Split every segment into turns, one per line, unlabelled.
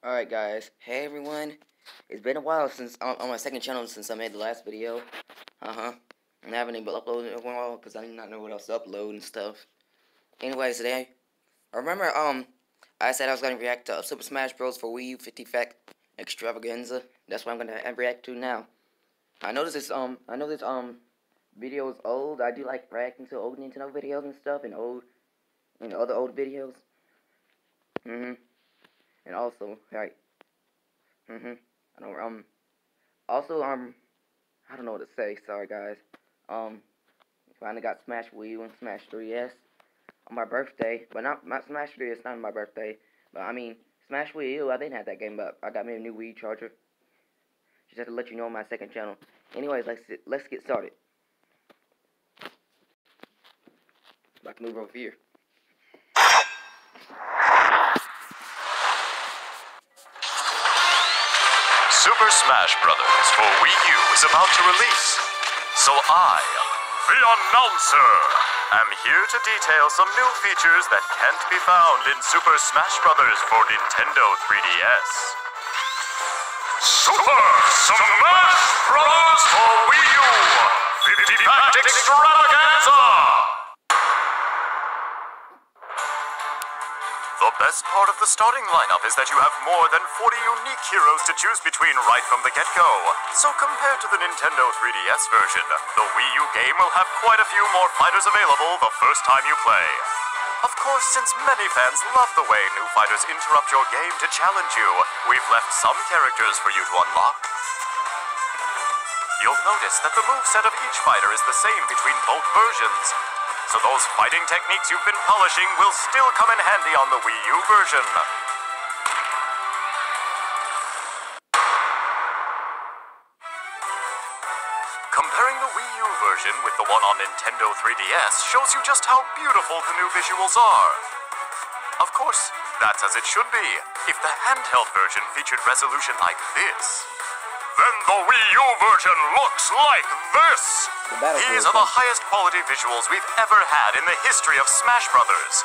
Alright guys, hey everyone, it's been a while since, on my second channel since I made the last video, I haven't even uploaded in a while, because I did not know what else to upload and stuff. Anyways, today, I remember, I said I was going to react to Super Smash Bros. For Wii U 50 Fact Extravaganza. That's what I'm going to react to now. I know this, video is old. I do like reacting to old Nintendo videos and stuff, and other old videos. And also, right. Also, I don't know what to say. Sorry, guys. Finally got Smash Wii U and Smash 3DS on my birthday, but not Smash 3DS. Not on my birthday, but I mean Smash Wii U. I didn't have that game, but I got me a new Wii charger. Just have to let you know on my second channel. Anyways, let's get started. About to move over here.
Super Smash Bros. For Wii U is about to release, so I, the announcer, am here to detail some new features that can't be found in Super Smash Bros. For Nintendo 3DS. Super Smash Bros. For Wii U 50 Fact Extravaganza! The best part of the starting lineup is that you have more than 40 unique heroes to choose between right from the get-go. So compared to the Nintendo 3DS version, the Wii U game will have quite a few more fighters available the first time you play. Of course, since many fans love the way new fighters interrupt your game to challenge you, we've left some characters for you to unlock. You'll notice that the moveset of each fighter is the same between both versions. So those fighting techniques you've been polishing will still come in handy on the Wii U version. Comparing the Wii U version with the one on Nintendo 3DS shows you just how beautiful the new visuals are. Of course, that's as it should be. If the handheld version featured resolution like this, then the Wii U version looks like this! These are the highest quality visuals we've ever had in the history of Smash Bros.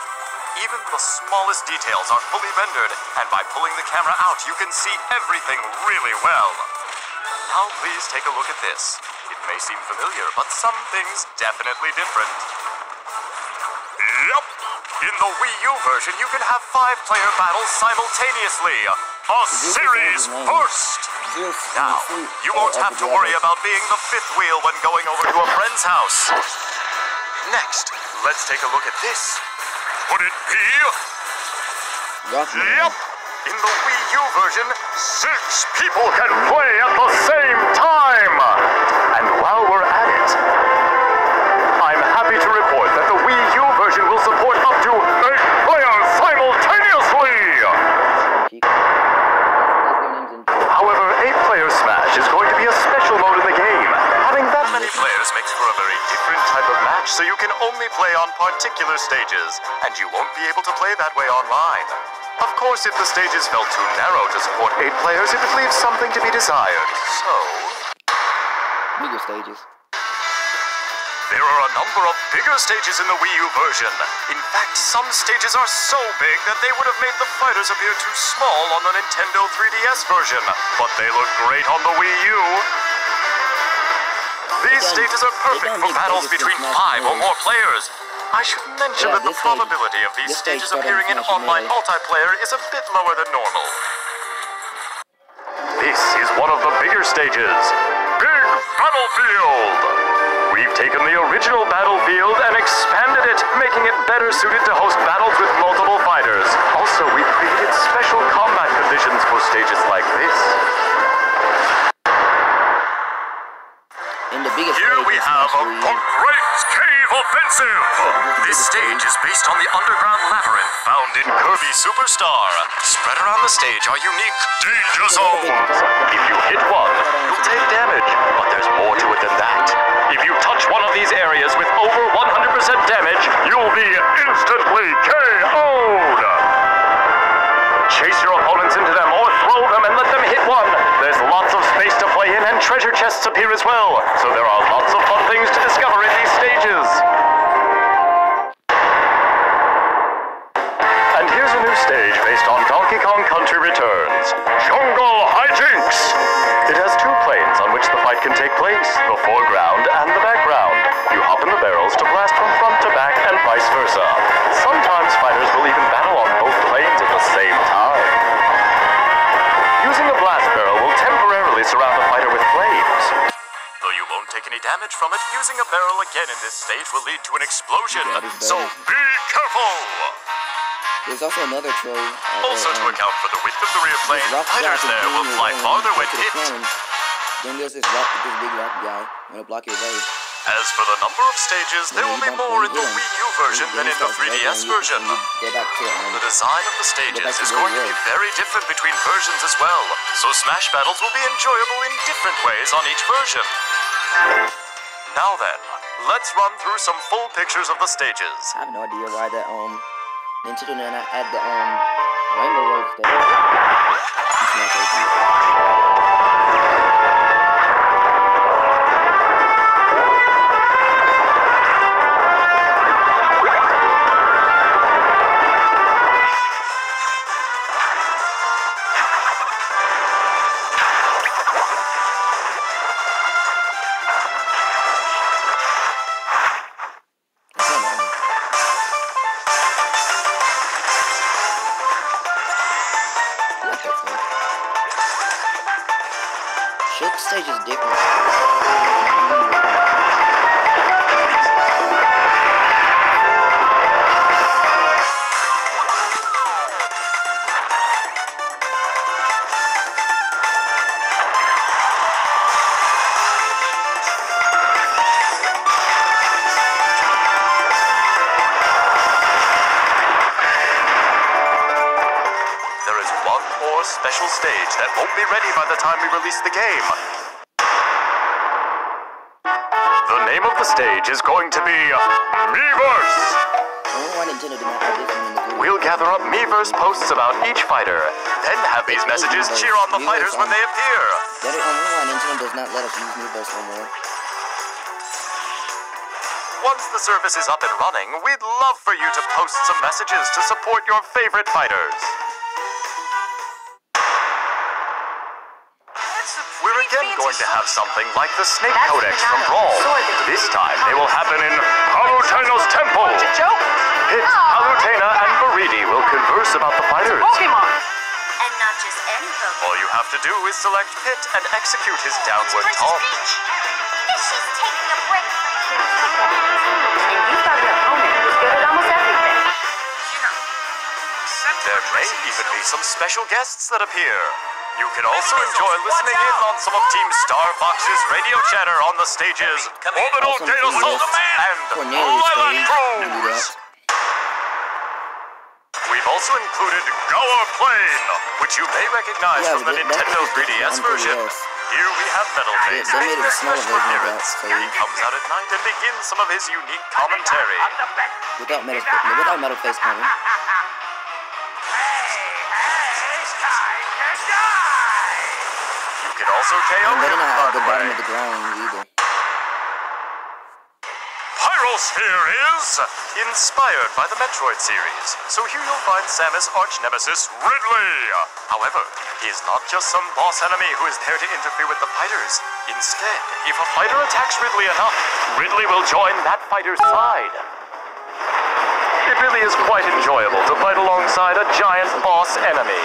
Even the smallest details are fully rendered, and by pulling the camera out, you can see everything really well. Now please take a look at this. It may seem familiar, but some things definitely different. Yup! In the Wii U version, you can have 5-player battles simultaneously. A series first! Now, you won't have to worry about being the fifth wheel when going over to a friend's house. Next, let's take a look at this. Could it be? Yep! In the Wii U version, 6 people can play at the same time! And while we're at it, I'm happy to report that the Wii U version will support up to 8 players simultaneously! However, 8-player Smash is going to be a special mode in the game. Having that many players makes for a very different type of match, so you can only play on particular stages, and you won't be able to play that way online. Of course, if the stages felt too narrow to support 8 players, it would leave something to be desired. So...
bigger stages.
There are a number of bigger stages in the Wii U version. In fact, some stages are so big that they would have made the fighters appear too small on the Nintendo 3DS version, but they look great on the Wii U. These stages are perfect for battles between 5 or more players. I should mention that the probability of these stages appearing in online multiplayer is a bit lower than normal. This is one of the bigger stages. Big Battlefield! We've taken the original Battlefield and expanded it, making it better suited to host battles with multiple fighters. Also, we've created special combat conditions for stages like this. Here we have the Great Cave Offensive! This stage is based on the underground labyrinth found in Kirby Superstar. Spread around the stage are unique danger zones. If you hit one, you'll take damage, but there's more to it than that. If you touch one of these areas with over 100% damage, you'll be instantly KO'd! Chase your opponents into them or throw them and let them hit one. There's lots of space to play in and treasure chests appear as well. So there are lots of fun things to discover in these stages. And here's a new stage based on Donkey Kong Country Returns. Battles, Jungle Hijinks. It has two planes on which the fight can take place, the foreground and the background. You hop in the barrels to blast from front to back and vice versa. Sometimes fighters will even battle on both planes at the same time. Using a blast barrel will temporarily surround a fighter with flames. Though you won't take any damage from it, using a barrel again in this stage will lead to an explosion. So be careful!
There's also another troll.
Also to account for the width of the rear plane, fighters there will fly farther when hit.
Then there's this big rock guy gonna block your way.
As for the number of stages, there will be more in the Wii U version than in the 3DS version. The design of the stages is going to be very different between versions as well, so Smash Battles will be enjoyable in different ways on each version. Now then, let's run through some full pictures of the stages.
I have no idea why that Nintendo did not add the Rainbow Road stage. Shulk stage is different.
Special stage that won't be ready by the time we release the game. The name of the stage is going to be Miiverse. We'll gather up Miiverse posts about each fighter, then have these messages cheer on the fighters when they appear.
Nintendo does not let us use Miiverse no more.
Once the service is up and running, we'd love for you to post some messages to support your favorite fighters. We're again going to have something like the Snake Codex from Brawl. This time they will happen in Palutena's temple. Pit, Palutena, and Viridi will converse about the fighters.
And not just any Pokemon.
All you have to do is select Pit and execute his downward taunt.
She's taking a break from you. And you've got an opponent who's good at almost everything.
There may even be some special guests that appear. You can also enjoy listening in on some of Team Star Fox's radio chatter on the stages Orbital Gate Assault and Lilac Rose. We've also included Gower Plane, which you may recognize from the Nintendo 3DS version. Here we have Metalface making a special appearance. He comes out at night and begins some of his unique commentary.
Without Metalface coming.
You can also KO him, by the
bottom of the ground either.
Pyrosphere is inspired by the Metroid series, so here you'll find Samus' arch-nemesis, Ridley. However, he is not just some boss enemy who is there to interfere with the fighters. Instead, if a fighter attacks Ridley enough, Ridley will join that fighter's side. It really is quite enjoyable to fight alongside a giant boss enemy.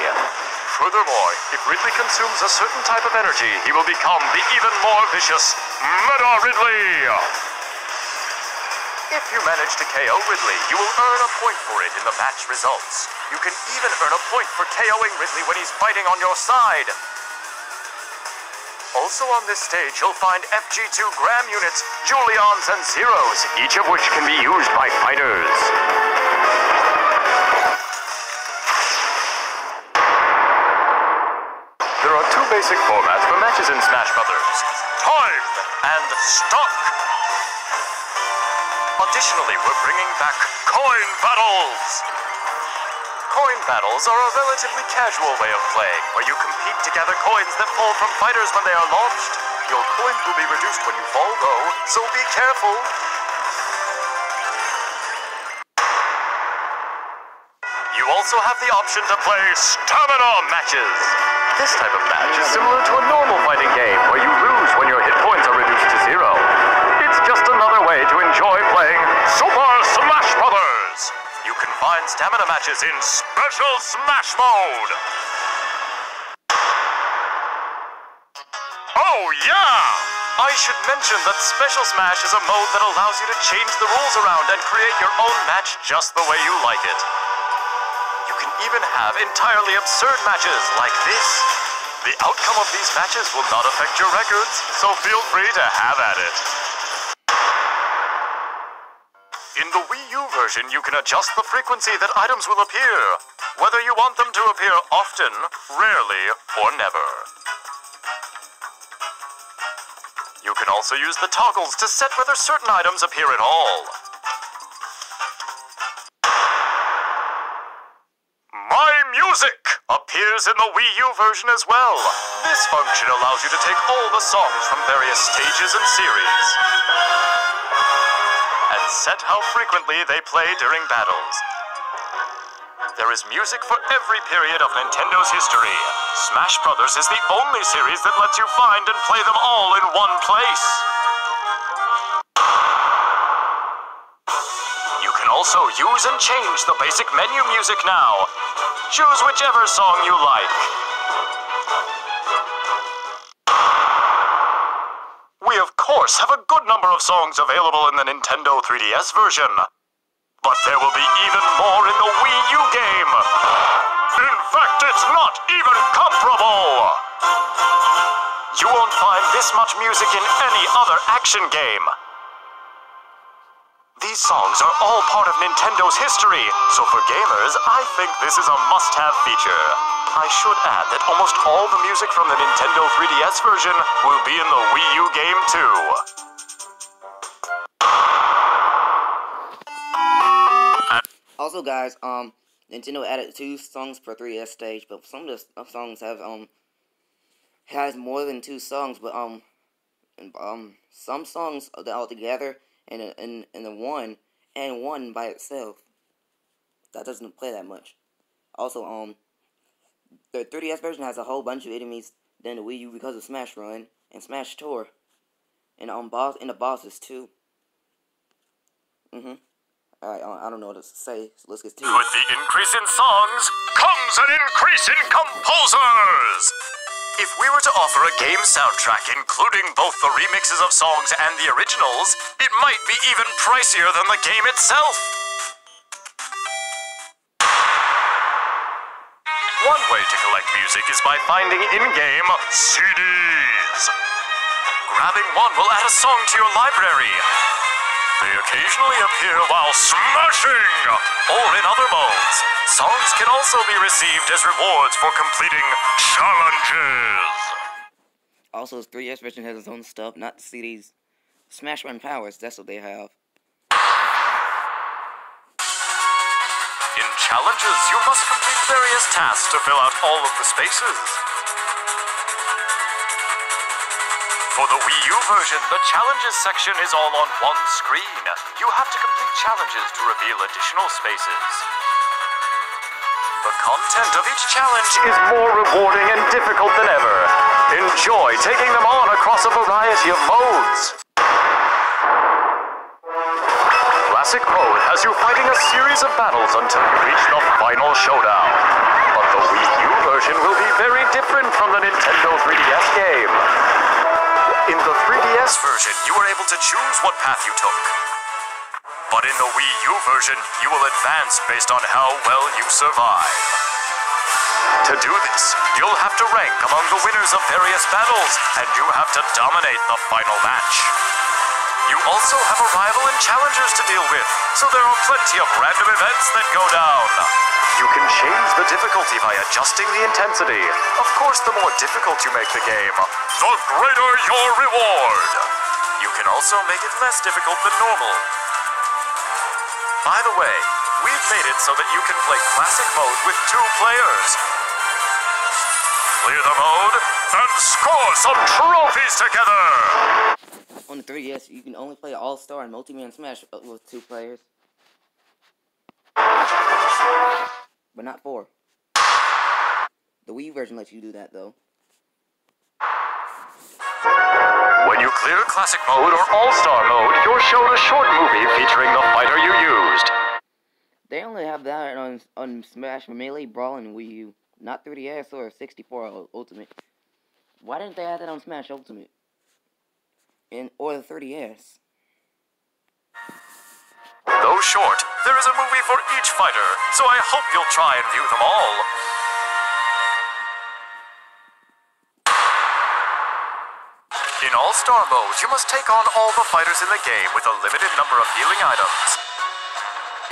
Furthermore, if Ridley consumes a certain type of energy, he will become the even more vicious Meta Ridley! If you manage to KO Ridley, you will earn a point for it in the match results. You can even earn a point for KOing Ridley when he's fighting on your side. Also on this stage, you'll find FG2 Gram units, Julions, and Zeros, each of which can be used by fighters. There are two basic formats for matches in Smash Brothers: Time and Stock. Additionally, we're bringing back Coin Battles. Coin Battles are a relatively casual way of playing, where you compete to gather coins that fall from fighters when they are launched. Your coins will be reduced when you fall, though, so be careful. You also have the option to play stamina matches. This type of match is similar to a normal fighting game where you lose when your hit points are reduced to 0. It's just another way to enjoy playing Super Smash Brothers. You can find stamina matches in Special Smash Mode. Oh yeah! I should mention that Special Smash is a mode that allows you to change the rules around and create your own match just the way you like it. You can even have entirely absurd matches like this. The outcome of these matches will not affect your records, so feel free to have at it. In the Wii U version, you can adjust the frequency that items will appear, whether you want them to appear often, rarely, or never. You can also use the toggles to set whether certain items appear at all. My Music appears in the Wii U version as well. This function allows you to take all the songs from various stages and series and set how frequently they play during battles. There is music for every period of Nintendo's history. Smash Brothers is the only series that lets you find and play them all in one place. You can also use and change the basic menu music now. Choose whichever song you like. We of course have a good number of songs available in the Nintendo 3DS version. But there will be even more in the Wii U game. In fact, it's not even comparable. You won't find this much music in any other action game. These songs are all part of Nintendo's history, so for gamers, I think this is a must-have feature. I should add that almost all the music from the Nintendo 3DS version will be in the Wii U game too.
Also, guys, Nintendo added 2 songs per 3DS stage, but some of the songs have has more than 2 songs, but some songs are all together in the one and one by itself. That doesn't play that much. Also, the 3DS version has a whole bunch of enemies than the Wii U because of Smash Run and Smash Tour, and the bosses too. Alright, I don't know what to say, so let's get to it.
With the increase in songs, comes an increase in composers! If we were to offer a game soundtrack including both the remixes of songs and the originals, it might be even pricier than the game itself. One way to collect music is by finding in-game CDs. Grabbing one will add a song to your library. They occasionally appear while smashing, or in other modes. Songs can also be received as rewards for completing challenges.
Also, the 3DS version has its own stuff, not the CDs. Smash Run Powers, that's what they have.
In challenges, you must complete various tasks to fill out all of the spaces. For the Wii U version, the challenges section is all on one screen. You have to complete challenges to reveal additional spaces. The content of each challenge is more rewarding and difficult than ever. Enjoy taking them on across a variety of modes. Classic mode has you fighting a series of battles until you reach the final showdown. But the Wii U version will be very different from the Nintendo 3DS game. In the 3DS version, you were able to choose what path you took. But in the Wii U version, you will advance based on how well you survive. To do this, you'll have to rank among the winners of various battles, and you have to dominate the final match. You also have a rival and challengers to deal with, so there are plenty of random events that go down. You can change the difficulty by adjusting the intensity. Of course, the more difficult you make the game, the greater your reward. You can also make it less difficult than normal. By the way, we've made it so that you can play Classic Mode with 2 players. Clear the mode and score some trophies together!
On the 3DS, you can only play All-Star and Multi-Man Smash with 2 players. but not 4. The Wii version lets you do that, though.
When you clear Classic Mode or All-Star Mode, you're shown a short movie featuring the fighter you used.
They only have that on Smash Melee, Brawl, and Wii U. Not 3DS or 64 Ultimate. Why didn't they add that on Smash Ultimate? Or the 3DS?
Though short, there is a movie for each fighter, so I hope you'll try and view them all. In All-Star Mode, you must take on all the fighters in the game with a limited number of healing items.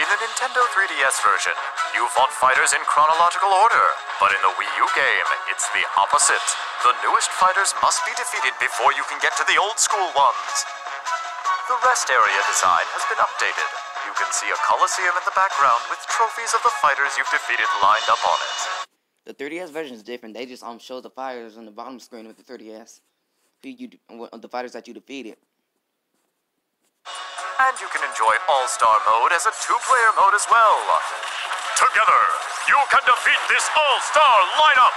In the Nintendo 3DS version, you fought fighters in chronological order, but in the Wii U game, it's the opposite. The newest fighters must be defeated before you can get to the old-school ones. The rest area design has been updated. You can see a coliseum in the background with trophies of the fighters you've defeated lined up on it.
The 3DS version is different. They just show the fighters on the bottom screen with the 3DS. The fighters that you defeated.
And you can enjoy All-Star Mode as a 2-player mode as well. Together, you can defeat this All-Star lineup!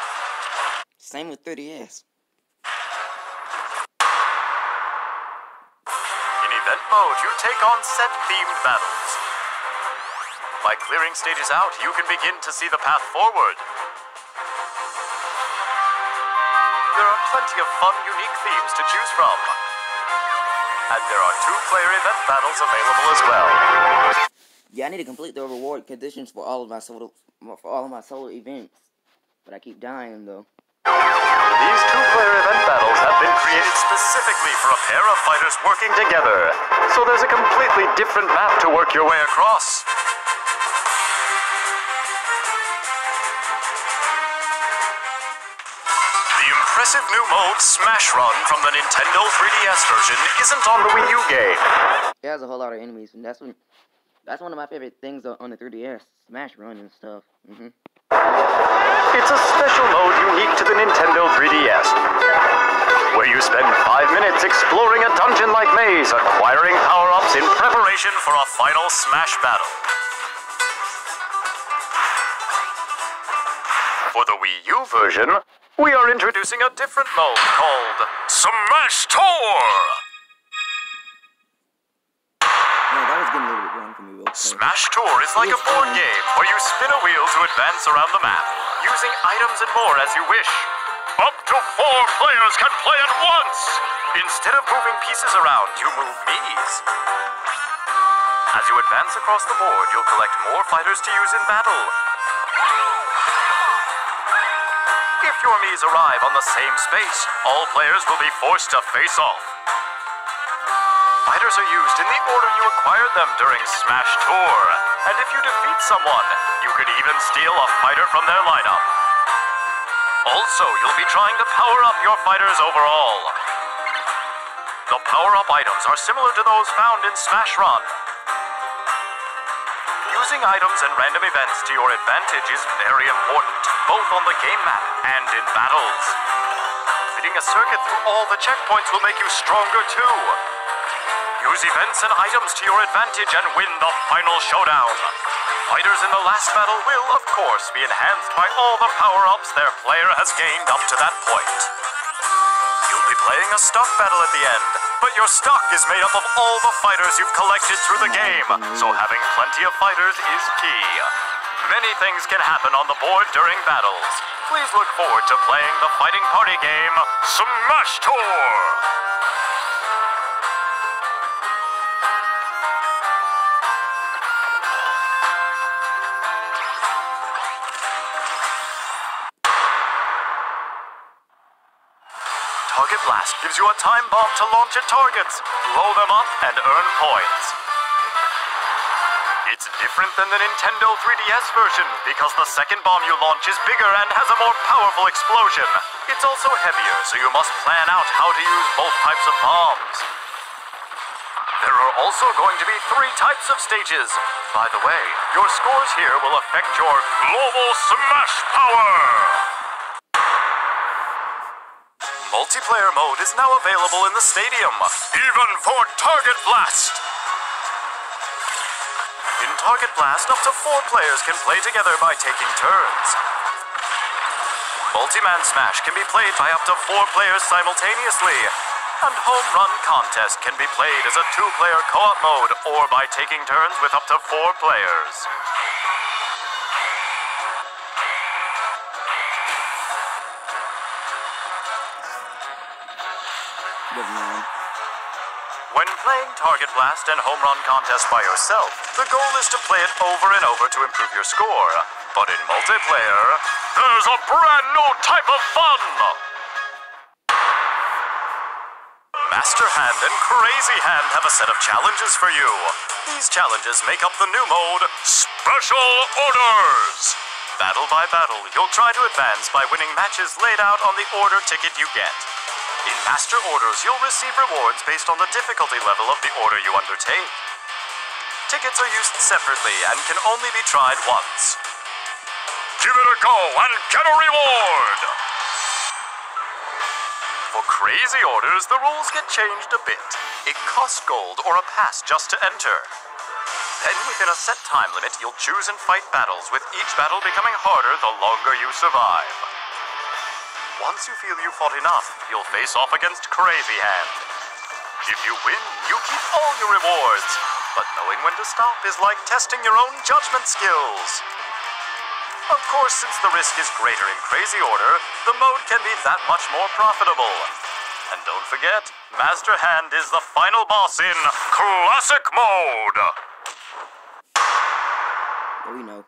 Same with 3DS.
In Event Mode, you take on set-themed battles. By clearing stages out, you can begin to see the path forward. There are plenty of fun, unique themes to choose from. And there are 2-player event battles available as well.
Yeah, I need to complete the reward conditions for all of my solo events. But I keep dying though.
These 2-player event battles have been created specifically for a pair of fighters working together. So there's a completely different map to work your way across. The impressive new mode, Smash Run, from the Nintendo 3DS version isn't on the Wii U game.
It has a whole lot of enemies, and that's one of my favorite things on the 3DS. Smash Run and stuff.
It's a special mode unique to the Nintendo 3DS, where you spend 5 minutes exploring a dungeon-like maze, acquiring power-ups in preparation for a final Smash battle. For the Wii U version, we are introducing a different mode called Smash Tour!
Yeah, that was getting a little bit wrong for me real quick.
Smash Tour is like a board game where you spin a wheel to advance around the map, using items and more as you wish. Up to 4 players can play at once! Instead of moving pieces around, you move Miis. As you advance across the board, you'll collect more fighters to use in battle. If your Miis arrive on the same space, all players will be forced to face off. Fighters are used in the order you acquired them during Smash Tour, and if you defeat someone, you could even steal a fighter from their lineup. Also, you'll be trying to power up your fighters overall. The power-up items are similar to those found in Smash Run. Using items and random events to your advantage is very important, both on the game map and in battles. Completing a circuit through all the checkpoints will make you stronger too. Use events and items to your advantage and win the final showdown. Fighters in the last battle will, of course, be enhanced by all the power-ups their player has gained up to that point. You'll be playing a stock battle at the end, but your stock is made up of all the fighters you've collected through the game, so having plenty of fighters is key. Many things can happen on the board during battles. Please look forward to playing the fighting party game, Smash Tour! Target Blast gives you a time bomb to launch at targets, blow them up, and earn points. It's different than the Nintendo 3DS version because the second bomb you launch is bigger and has a more powerful explosion. It's also heavier, so you must plan out how to use both types of bombs. There are also going to be 3 types of stages. By the way, your scores here will affect your global Smash Power! Multiplayer mode is now available in the stadium, even for Target Blast! In Target Blast, up to 4 players can play together by taking turns. Multi-Man Smash can be played by up to 4 players simultaneously. And Home Run Contest can be played as a 2-player co-op mode or by taking turns with up to 4 players.
Good man.
When playing Target Blast and Home Run Contest by yourself, the goal is to play it over and over to improve your score. But in multiplayer, there's a brand new type of fun! Master Hand and Crazy Hand have a set of challenges for you. These challenges make up the new mode, Special Orders! Battle by battle, you'll try to advance by winning matches laid out on the order ticket you get. In Master Orders, you'll receive rewards based on the difficulty level of the order you undertake. Tickets are used separately and can only be tried once. Give it a go and get a reward! For Crazy Orders, the rules get changed a bit. It costs gold or a pass just to enter. Then, within a set time limit, you'll choose and fight battles, with each battle becoming harder the longer you survive. Once you feel you've fought enough, you'll face off against Crazy Hand. If you win, you keep all your rewards. But knowing when to stop is like testing your own judgment skills. Of course, since the risk is greater in Crazy Order, the mode can be that much more profitable. And don't forget, Master Hand is the final boss in Classic Mode!
Oh, we know.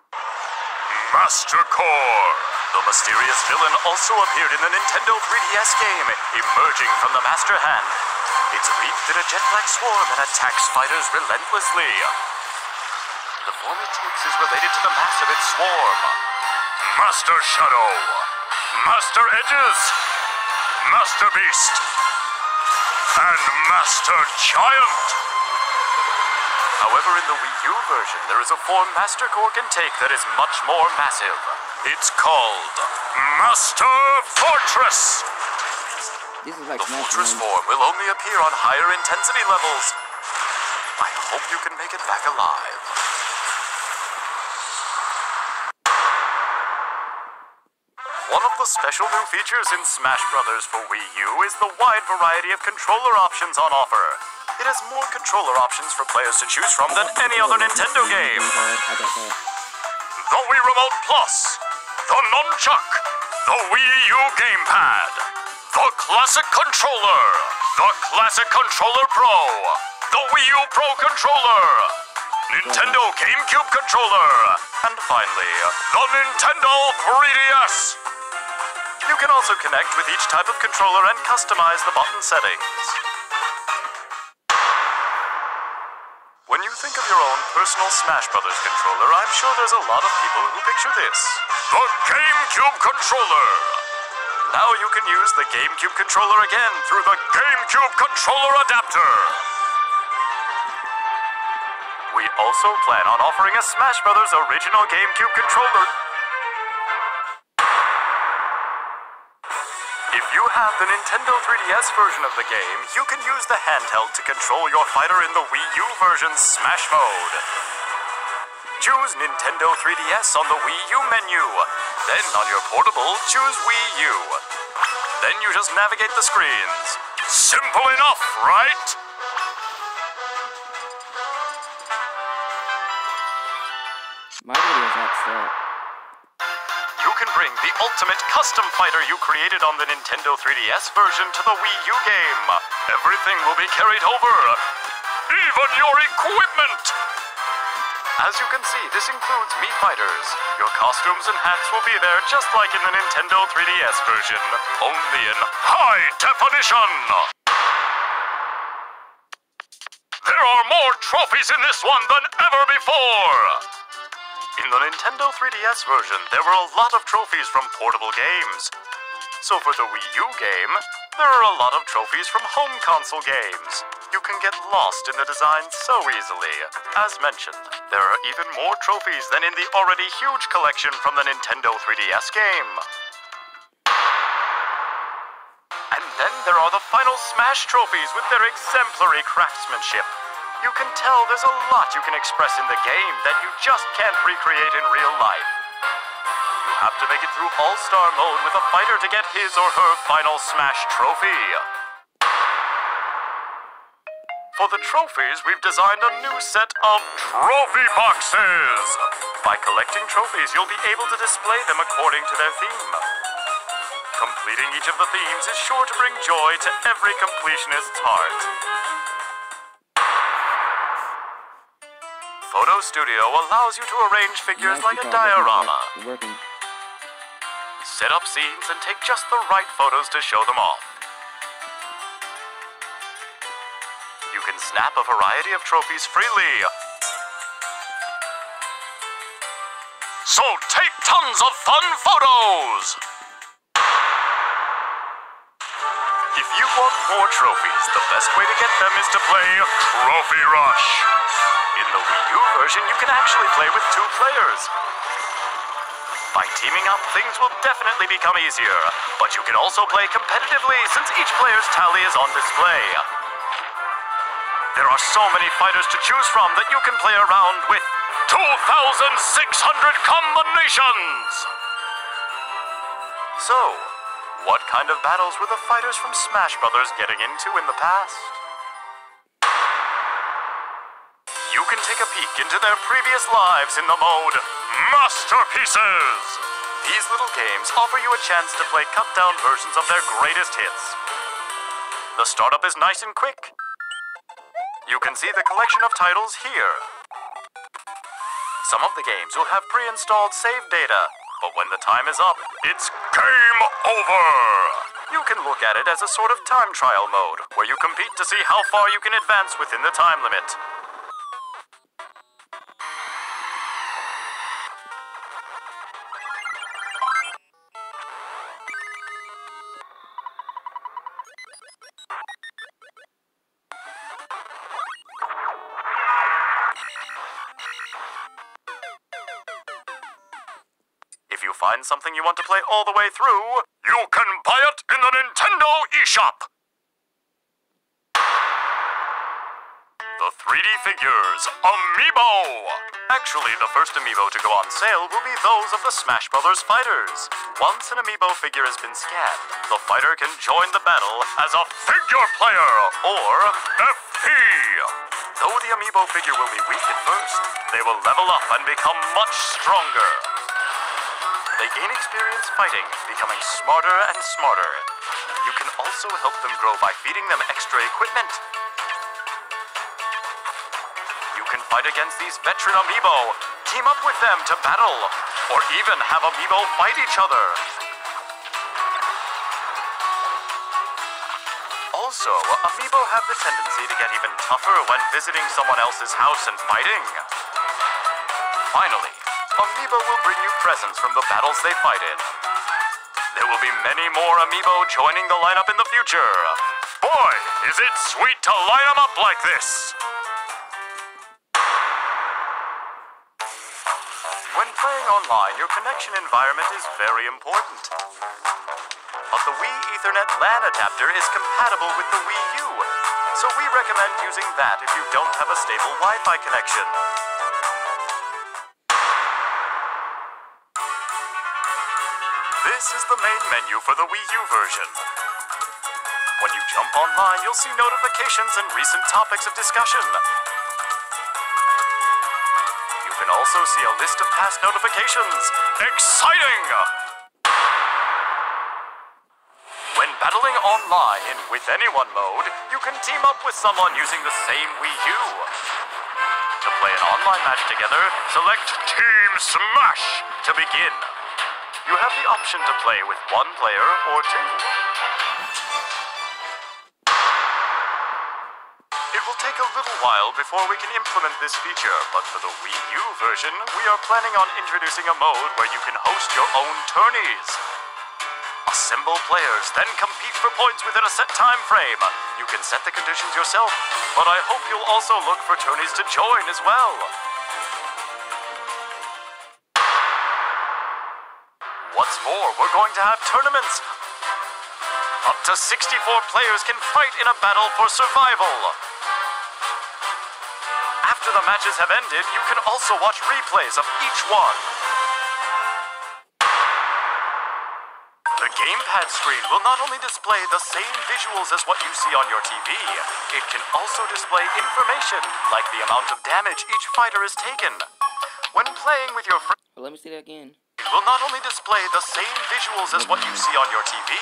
Master Core! The mysterious villain also appeared in the Nintendo 3DS game, emerging from the Master Hand. It's wreathed in a jet-black swarm and attacks fighters relentlessly. The form it takes is related to the mass of its swarm. Master Shadow, Master Edges, Master Beast, and Master Giant. However, in the Wii U version, there is a form Master Core can take that is much more massive. It's called Master Fortress.
This is like
The
Smash
Fortress
Bros.
form will only appear on higher intensity levels. I hope you can make it back alive. One of the special new features in Smash Bros. For Wii U is the wide variety of controller options on offer. It has more controller options for players to choose from than any other Nintendo game.
I got that.
The Wii Remote Plus, the Nunchuck, the Wii U Gamepad, the Classic Controller, the Classic Controller Pro, the Wii U Pro Controller, Nintendo GameCube Controller, and finally, the Nintendo 3DS. You can also connect with each type of controller and customize the button settings. When you think of your own personal Smash Bros. Controller, I'm sure there's a lot of people who picture this. The GameCube Controller! Now you can use the GameCube Controller again through the GameCube Controller Adapter! We also plan on offering a Smash Bros. Original GameCube Controller. If you have the Nintendo 3DS version of the game, you can use the handheld to control your fighter in the Wii U version's Smash Mode. Choose Nintendo 3DS on the Wii U menu. Then on your portable, choose Wii U. Then you just navigate the screens. Simple enough, right?
My video's not set.
You can bring the ultimate custom fighter you created on the Nintendo 3DS version to the Wii U game. Everything will be carried over. Even your equipment! As you can see, this includes Mii Fighters. Your costumes and hats will be there just like in the Nintendo 3DS version, only in high definition! There are more trophies in this one than ever before! In the Nintendo 3DS version, there were a lot of trophies from portable games. So for the Wii U game, there are a lot of trophies from home console games. You can get lost in the design so easily. As mentioned, there are even more trophies than in the already huge collection from the Nintendo 3DS game. And then there are the final Smash trophies with their exemplary craftsmanship. You can tell there's a lot you can express in the game that you just can't recreate in real life. You have to make it through All-Star mode with a fighter to get his or her final Smash trophy. For the trophies, we've designed a new set of trophy boxes. By collecting trophies, you'll be able to display them according to their theme. Completing each of the themes is sure to bring joy to every completionist's heart. Photo Studio allows you to arrange figures like a diorama. Set up scenes and take just the right photos to show them off. You can snap a variety of trophies freely. So take tons of fun photos! If you want more trophies, the best way to get them is to play Trophy Rush. In the Wii U version, you can actually play with 2 players. By teaming up, things will definitely become easier, but you can also play competitively since each player's tally is on display. There are so many fighters to choose from that you can play around with 2,600 combinations! So, what kind of battles were the fighters from Smash Brothers getting into in the past? You can take a peek into their previous lives in the mode Masterpieces! These little games offer you a chance to play cut-down versions of their greatest hits. The startup is nice and quick. You can see the collection of titles here. Some of the games will have pre-installed save data, but when the time is up, it's game over! You can look at it as a sort of time trial mode, where you compete to see how far you can advance within the time limit. If you find something you want to play all the way through, you can buy it in the Nintendo eShop! The 3D figures, Amiibo! Actually, the first Amiibo to go on sale will be those of the Smash Brothers fighters. Once an Amiibo figure has been scanned, the fighter can join the battle as a figure player, or FP. Though the Amiibo figure will be weak at first, they will level up and become much stronger. They gain experience fighting, becoming smarter and smarter. You can also help them grow by feeding them extra equipment. You can fight against these veteran Amiibo, team up with them to battle, or even have Amiibo fight each other. Also, Amiibo have the tendency to get even tougher when visiting someone else's house and fighting. Finally, Amiibo will bring you presents from the battles they fight in. There will be many more Amiibo joining the lineup in the future. Boy, is it sweet to line them up like this! When playing online, your connection environment is very important. But the Wii Ethernet LAN adapter is compatible with the Wii U, so we recommend using that if you don't have a stable Wi-Fi connection. This is the main menu for the Wii U version. When you jump online, you'll see notifications and recent topics of discussion. You can also see a list of past notifications. Exciting! When battling online in With Anyone mode, you can team up with someone using the same Wii U. To play an online match together, select Team Smash to begin. You have the option to play with 1 player or 2. It will take a little while before we can implement this feature, but for the Wii U version, we are planning on introducing a mode where you can host your own tourneys. Assemble players, then compete for points within a set time frame. You can set the conditions yourself, but I hope you'll also look for tourneys to join as well. What's more, we're going to have tournaments. Up to 64 players can fight in a battle for survival. after the matches have ended, you can also watch replays of each one. The gamepad screen will not only display the same visuals as what you see on your TV, it can also display information like the amount of damage each fighter has taken. When playing with your friends,
Let me see that again.
it will not only display the same visuals as what you see on your TV,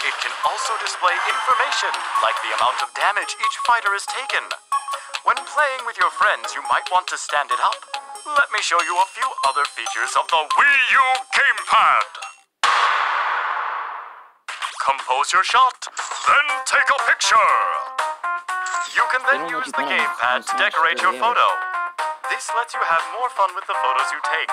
it can also display information like the amount of damage each fighter has taken. When playing with your friends, you might want to stand it up. Let me show you a few other features of the Wii U gamepad. Compose your shot, then take a picture. You can then
They don't let
use
you
the
put on
gamepad to
Smash
decorate your
Bros.
photo. This lets you have more fun with the photos you take.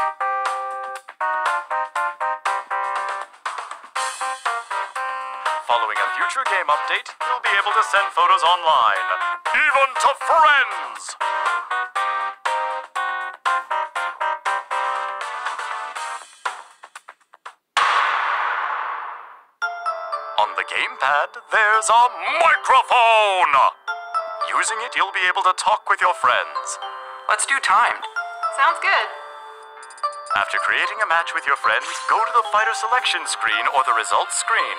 Following a future game update, you'll be able to send photos online, even to friends! On the gamepad, there's a microphone! Using it, you'll be able to talk with your friends.
Let's do timed.
Sounds good.
After creating a match with your friends, go to the fighter selection screen or the results screen.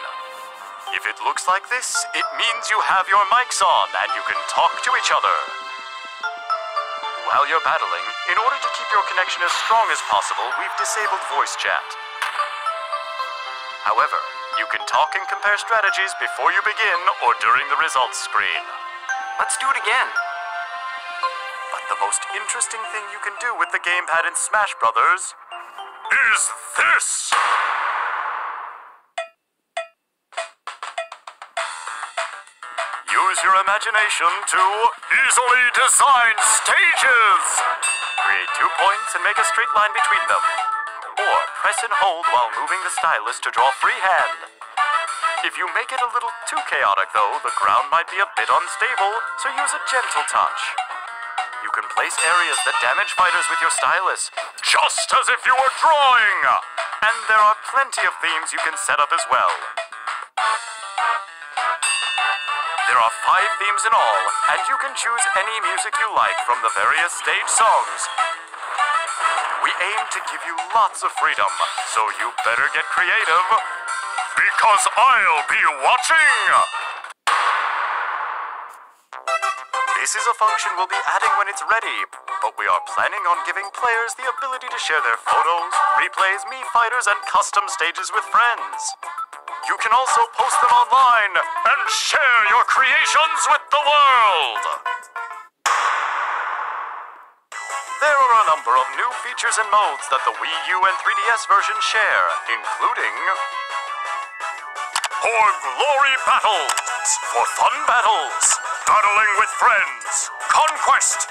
If it looks like this, it means you have your mics on and you can talk to each other. While you're battling, in order to keep your connection as strong as possible, we've disabled voice chat. However, you can talk and compare strategies before you begin or during the results screen.
Let's do it again.
But the most interesting thing you can do with the gamepad in Smash Brothers is this! Use your imagination to easily design stages! Create 2 points and make a straight line between them. Or press and hold while moving the stylus to draw freehand. If you make it a little too chaotic though, the ground might be a bit unstable, so use a gentle touch. You can place areas that damage fighters with your stylus, just as if you were drawing! And there are plenty of themes you can set up as well. There are 5 themes in all, and you can choose any music you like from the various stage songs. We aim to give you lots of freedom, so you better get creative, because I'll be watching! This is a function we'll be adding when it's ready, but we are planning on giving players the ability to share their photos, replays, Mii Fighters, and custom stages with friends. You can also post them online and share your creations with the world! There are a number of new features and modes that the Wii U and 3DS versions share, including For Glory Battles, for fun battles, battling with friends, Conquest,